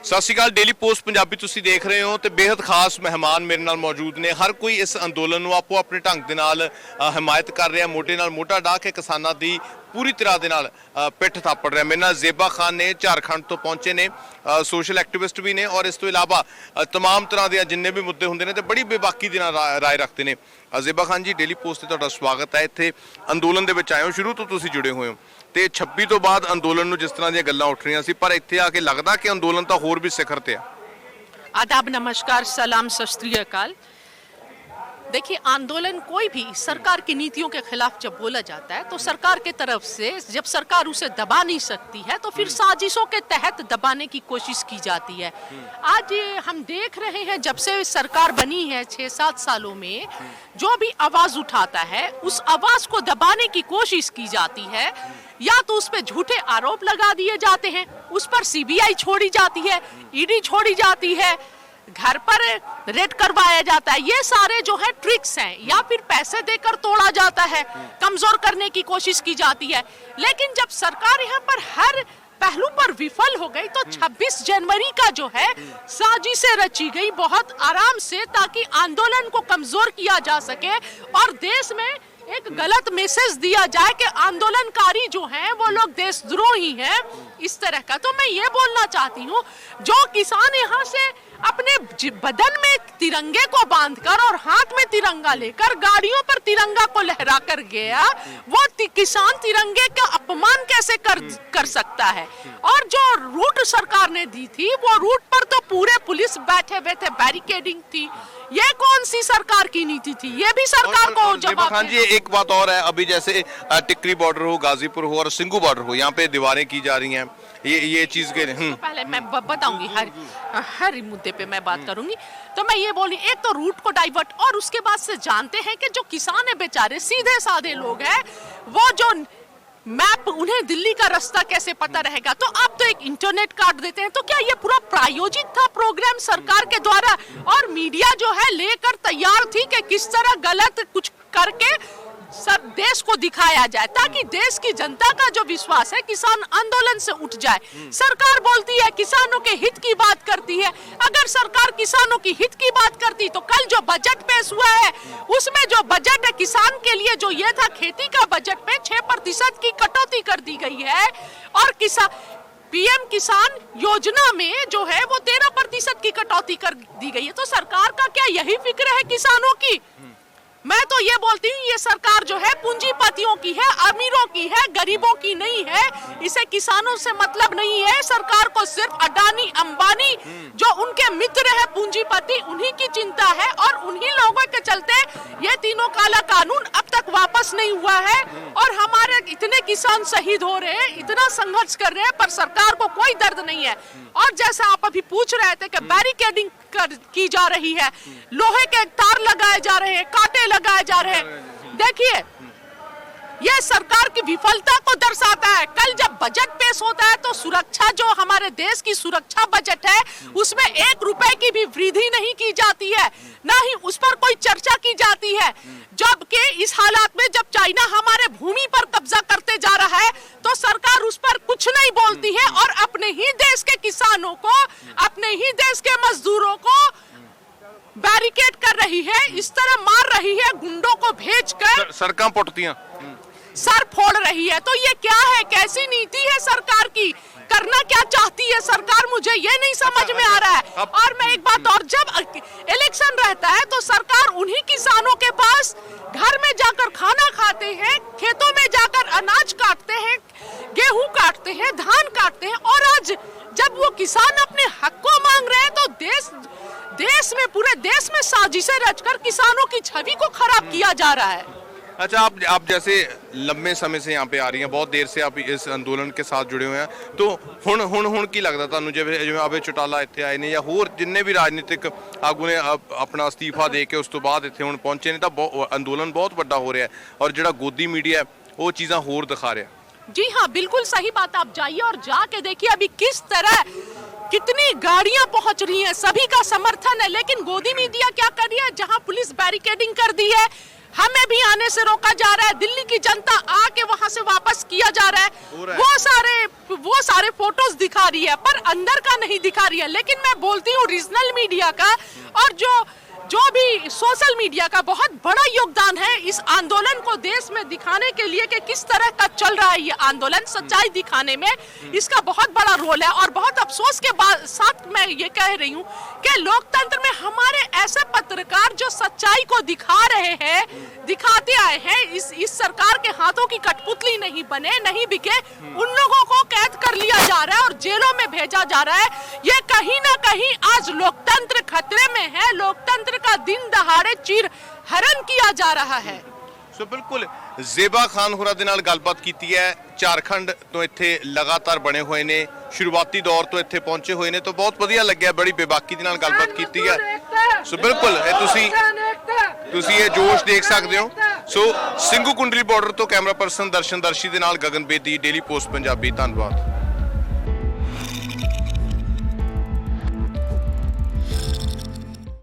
ਸਤਿ ਸ਼੍ਰੀ ਅਕਾਲ। Daily post Punjabi ਤੁਸੀਂ ਦੇਖ ਰਹੇ ਹੋ ਤੇ ਬੇहद ਖਾਸ ਮਹਿਮਾਨ ਮੇਰੇ ਨਾਲ ਮੌਜੂਦ ਨੇ। ਹਰ ਕੋਈ ਇਸ ਅੰਦੋਲਨ ਨੂੰ ਆਪੋ ਆਪਣੇ ਢੰਗ ਦੇ ਨਾਲ ਹਮਾਇਤ ਕਰ ਰਿਹਾ, ਮੋਢੇ ਨਾਲ ਮੋਢਾ ਢਾ ਕੇ ਕਿਸਾਨਾਂ ਦੀ ਪੂਰੀ ਤਰ੍ਹਾਂ ਦੇ ਨਾਲ ਪਿੱਠ ਥਾਪੜ ਰਿਹਾ। ਮੇਰੇ ਨਾਲ ਜ਼ੇਬਾ ਖਾਨ ਨੇ, ਝਾਰਖੰਡ ਤੋਂ ਪਹੁੰਚੇ ਨੇ, ਸੋਸ਼ਲ ਐਕਟਿਵਿਸਟ ਵੀ ਨੇ ਔਰ ਇਸ ਤੋਂ ਇਲਾਵਾ तमाम ਤਰ੍ਹਾਂ ਦੇ ਜਿੰਨੇ ਵੀ ਮੁੱਦੇ ਹੁੰਦੇ ਨੇ ਤੇ ਬੜੀ ਬੇਬਾਕੀ ਦੇ ਨਾਲ ਰਾਏ ਰੱਖਦੇ ਨੇ। ਜ਼ੇਬਾ ਖਾਨ ਜੀ, ਡੇਲੀ ਪੋਸਟ ਤੇ ਤੁਹਾਡਾ ਸਵਾਗਤ ਹੈ। ਇੱਥੇ ਅੰਦੋਲਨ ਦੇ ਵਿੱਚ ਆਏ ਹੋ, ਸ਼ੁਰੂ ਤੋਂ ਤੁਸੀਂ ਜੁੜੇ ਹੋਏ ਹੋ ਤੇ 26 ਤੋਂ ਬਾਅਦ ਅੰਦੋਲਨ ਨੂੰ ਜਿਸ ਤਰ੍ਹਾਂ ਦੀਆਂ ਗੱਲਾਂ ਉੱਠ ਰਹੀਆਂ ਸੀ, ਪਰ ਇੱਥੇ ਆ ਕੇ ਲੱਗਦਾ ਕਿ ਅੰਦੋਲਨ ਤਾਂ ਹੋਰ ਵੀ ਸਿਖਰ ਤੇ ਆ। आदाब, नमस्कार, सलाम, सत श्री अकाल। देखिए, आंदोलन कोई भी सरकार की नीतियों के खिलाफ जब बोला जाता है तो सरकार के तरफ से जब सरकार उसे दबा नहीं सकती है तो फिर साजिशों के तहत दबाने की कोशिश की जाती है। आज हम देख रहे हैं जब से सरकार बनी है 6-7 सालों में, जो भी आवाज उठाता है उस आवाज को दबाने की कोशिश की जाती है। या तो उस पर झूठे आरोप लगा दिए जाते हैं, उस पर सीबीआई छोड़ी जाती है, ईडी छोड़ी जाती है, घर पर रेड करवाया जाता है। ये सारे जो है ट्रिक्स हैं, या फिर पैसे देकर तोड़ा जाता है, कमजोर करने की कोशिश की जाती है। लेकिन जब सरकार यहाँ पर हर पहलू पर विफल हो गई तो 26 जनवरी का जो है साजिशें रची गई बहुत आराम से, ताकि आंदोलन को कमजोर किया जा सके और देश में एक गलत मैसेज दिया जाए कि आंदोलनकारी जो हैं वो लोग देशद्रोही हैं, इस तरह का। तो मैं ये बोलना चाहती हूँ, जो किसान यहाँ से अपने बदन में तिरंगे को बांधकर और हाथ में तिरंगा लेकर गाड़ियों पर तिरंगा को लहरा कर गया, वो किसान तिरंगे का अपमान कैसे कर सकता है। और जो रूट सरकार ने दी थी वो रूट पर तो पूरे पुलिस बैठे हुए थे, बैरिकेडिंग थी। ये कौन सी सरकार की नीति थी? ये भी सरकार को जवाब। खान जी, एक बात और है, अभी जैसे टिकरी बॉर्डर हो, गाजीपुर हो और सिंगू बॉर्डर हो, यहाँ पे दीवारें की जा रही हैं, ये चीज के तो पहले मैं बताऊंगी, हर मुद्दे पे मैं बात करूंगी। तो मैं ये बोली, एक तो रूट को डाइवर्ट, और उसके बाद से जानते हैं कि जो किसान है बेचारे सीधे साधे लोग हैं, वो जो मैप, उन्हें दिल्ली का रास्ता कैसे पता रहेगा। तो अब तो एक इंटरनेट कार्ड देते हैं। तो क्या ये पूरा प्रायोजित था प्रोग्राम सरकार के द्वारा, और मीडिया जो है लेकर तैयार थी कि किस तरह गलत कुछ करके सब देश को दिखाया जाए, ताकि देश की जनता का जो विश्वास है किसान आंदोलन से उठ जाए। सरकार बोलती है किसानों के हित की बात करती है। अगर सरकार किसानों की हित की बात करती तो कल जो बजट पेश हुआ है उसमें जो बजट है किसान के लिए, जो ये था खेती का बजट पे 6% की कटौती कर दी गई है, और पीएम किसान योजना में जो है वो 13% की कटौती कर दी गई है। तो सरकार का क्या यही फिक्र है किसानों की? मैं तो ये बोलती हूँ, ये सरकार जो है पूंजीपतियों की है, अमीरों की है, गरीबों की नहीं है। इसे किसानों से मतलब नहीं है। सरकार को सिर्फ अडानी, अंबानी, जो उनके मित्र है पूंजीपति, उन्हीं की चिंता है, और उन्हीं लोगों के चलते ये तीनों काला कानून अब तक वापस नहीं हुआ है। और हमारे इतने किसान शहीद हो रहे हैं, इतना संघर्ष कर रहे हैं, पर सरकार को कोई दर्द नहीं है। और जैसा आप अभी पूछ रहे थे कि बैरिकेडिंग की जा रही है, लोहे के तार लगाए जा रहे हैं, कांटे लगाए जा रहे हैं, देखिए यह सरकार की विफलता को दर्शाता है। कल जब बजट पेश होता है तो सुरक्षा, जो हमारे देश की सुरक्षा बजट है, उसमें 1 रुपए की भी वृद्धि नहीं की जाती है, ना ही उस पर कोई चर्चा की जाती है। जबकि इस हालात में जब चाइना हमारे भूमि पर कब्जा करते जा रहा है तो सरकार उस पर कुछ नहीं बोलती है, और अपने ही देश के किसानों को, अपने ही देश के मजदूरों को बैरिकेड कर रही है, इस तरह मार रही है, गुंडों को भेजकर सड़कां पुटतियां, सर फोड़ रही है। तो ये क्या है? कैसी नीति है सरकार की? करना क्या चाहती है सरकार? मुझे ये नहीं समझ में आ रहा है। और मैं एक बात और, जब इलेक्शन रहता है तो सरकार उन्हीं किसानों के पास घर में जाकर खाना खाते हैं, खेतों में जाकर अनाज काटते हैं, गेहूं काटते हैं, धान काटते हैं, और आज जब वो किसान अपने हक को मांग रहे हैं तो देश में, पूरे देश में साजिशें रचकर किसानों की छवि को खराब किया जा रहा है। अच्छा, आप जैसे लंबे समय से यहाँ पे आ रही हैं, बहुत देर से आप इस अंदोलन के साथ जुड़े हुए हैं, तो ਹੁਣ ਕੀ ਲੱਗਦਾ ਤੁਹਾਨੂੰ, ਜਿਵੇਂ ਅਬੇ ਚੌਟਾਲਾ ਇੱਥੇ ਆਏ ਨੇ ਜਾਂ ਹੋਰ ਜਿੰਨੇ ਵੀ ਰਾਜਨੀਤਿਕ ਆਗੂ ਨੇ ਆਪਣਾ ਅਸਤੀਫਾ ਦੇ ਕੇ ਉਸ ਤੋਂ ਬਾਅਦ ਇੱਥੇ ਹੁਣ ਪਹੁੰਚੇ ਨੇ, ਤਾਂ ਅੰਦੋਲਨ ਬਹੁਤ ਵੱਡਾ ਹੋ ਰਿਹਾ ਹੈ, ਔਰ ਜਿਹੜਾ ਗੋਦੀ ਮੀਡੀਆ ਉਹ ਚੀਜ਼ਾਂ ਹੋਰ ਦਿਖਾ ਰਿਹਾ। जी हाँ, बिल्कुल सही बात। आप जाइए और जाके देखिए अभी किस तरह कितनी गाड़ियां पहुंच रही हैं, सभी का समर्थन है। लेकिन गोदी मीडिया क्या कर रही है? जहां पुलिस बैरिकेडिंग कर दी है, हमें भी आने से रोका जा रहा है, दिल्ली की जनता आके वहां से वापस किया जा रहा है। वो सारे फोटोज दिखा रही है पर अंदर का नहीं दिखा रही है। लेकिन मैं बोलती हूँ रीजनल मीडिया का और जो भी सोशल मीडिया का बहुत बड़ा योगदान है इस आंदोलन को देश में दिखाने के लिए कि किस तरह का चल रहा है ये आंदोलन, सच्चाई दिखाने में इसका बहुत बड़ा रोल है। और बहुत अफसोस के साथ मैं ये कह रही हूँ कि लोकतंत्र में हमारे ऐसे पत्रकार जो सच्चाई को दिखा रहे हैं, दिखाते आए हैं, इस सरकार के हाथों की कठपुतली नहीं बने, नहीं बिके, उन लोगों को कैद कर लिया जा रहा है और जेलों में भेजा जा रहा है। ये कहीं ना कहीं आज लोकतंत्र खतरे में है, लोकतंत्र का दिन दहाड़े चीर हरण किया जा रहा है। ਸੋ ਬਿਲਕੁਲ ਜ਼ੇਬਾ ਖਾਨ ਹੋਰਾਂ ਦੇ ਨਾਲ ਗੱਲਬਾਤ ਕੀਤੀ ਹੈ। ਝਾਰਖੰਡ ਤੋਂ ਇੱਥੇ ਲਗਾਤਾਰ ਬਣੇ ਹੋਏ ਨੇ, ਸ਼ੁਰੂਆਤੀ ਦੌਰ ਤੋਂ ਇੱਥੇ ਪਹੁੰਚੇ ਹੋਏ ਨੇ, ਤਾਂ ਬਹੁਤ ਵਧੀਆ ਲੱਗਿਆ, ਬੜੀ ਬੇਬਾਕੀ ਦੇ ਨਾਲ ਗੱਲਬਾਤ ਕੀਤੀ ਹੈ। ਸੋ ਬਿਲਕੁਲ ਇਹ ਤੁਸੀਂ ਇਹ ਜੋਸ਼ ਦੇਖ ਸਕਦੇ ਹੋ। ਸੋ ਸਿੰਘੂ ਕੁੰਡਲੀ ਬਾਰਡਰ ਤੋਂ ਕੈਮਰਾ ਪਰਸਨ ਦਰਸ਼ਨ ਦਰਸ਼ੀ ਦੇ ਨਾਲ ਗਗਨ ਬੇਦੀ, ਡੇਲੀ ਪੋਸਟ ਪੰਜਾਬੀ, ਧੰਨਵਾਦ।